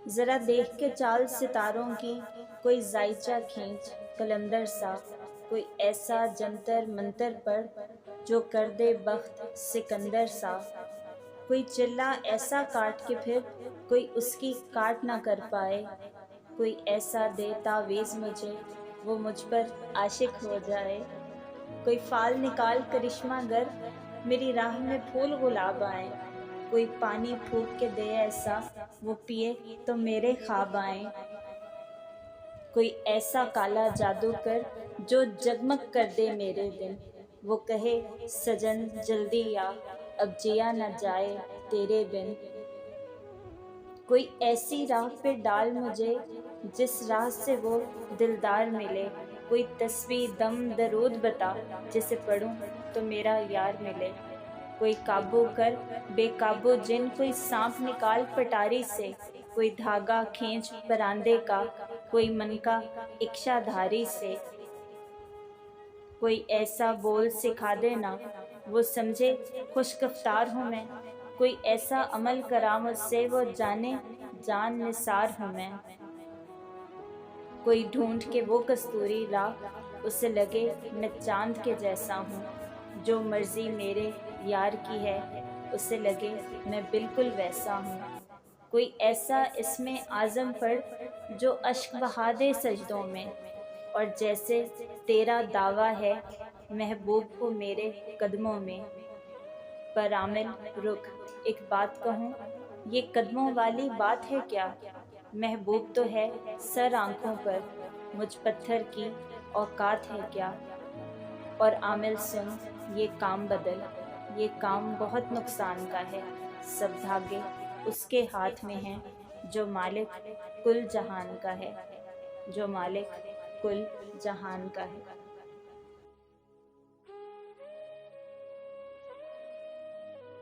ذرا دیکھ کے چال ستاروں کی، کوئی زائچہ کھینچ قلندر سا، کوئی ایسا جنتر منتر پڑھ جو کر دے بخت سکندر سا، کوئی چلہ ایسا کاٹ کے پھر کوئی اس کی کاٹ نہ کر پائے، کوئی ایسا دے تعویذ مجھے وہ مجھ پر عاشق ہو جائے، کوئی فال نکال کرشمہ گر میری راہ میں پھول گلاب آئیں، کوئی پانی پھونک کے دے ایسا وہ پیے تو میرے خواب آئیں، کوئی ایسا کالا جادو کر جو جگمگ کر دے میرے دن، وہ کہے سجن جلدی آ اب جیا نہ جائے تیرے بن، کوئی ایسی راہ پہ ڈال مجھے جس راہ سے وہ دلدار ملے، کوئی تسبیح دم درود بتا جسے پڑھوں تو میرا یار ملے، کوئی قابو کر بے قابو جن، کوئی سانپ نکال پٹاری سے، کوئی دھاگا کھینچ پراندے کا، کوئی منکا اکشا دھاری سے، کوئی ایسا بول سکھا دے نا وہ سمجھے خوش گفتار ہوں میں، کوئی ایسا عمل کرا مجھ سے وہ جانے جان نثار ہوں میں، کوئی ڈھونڈ کے وہ کستوری راہ اسے لگے میں چاند کے جیسا ہوں، جو مرضی میرے یار کی ہے اسے لگے میں بالکل ویسا ہوں، کوئی ایسا اسم اعظم پڑھ جو اشک بہا دے سجدوں میں، اور جیسے تیرا دعویٰ ہے محبوب کو میرے قدموں میں، پر عامل رک ایک بات کہوں، یہ قدموں والی بات ہے کیا، محبوب تو ہے سر آنکھوں پر، مجھ پتھر کی اوقات ہے کیا، اور عامل سن یہ کام بدل، یہ کام بہت نقصان کا ہے، سب دھاگے اس کے ہاتھ میں ہیں جو مالک کل جہان کا ہے، جو مالک کل جہان کا ہے۔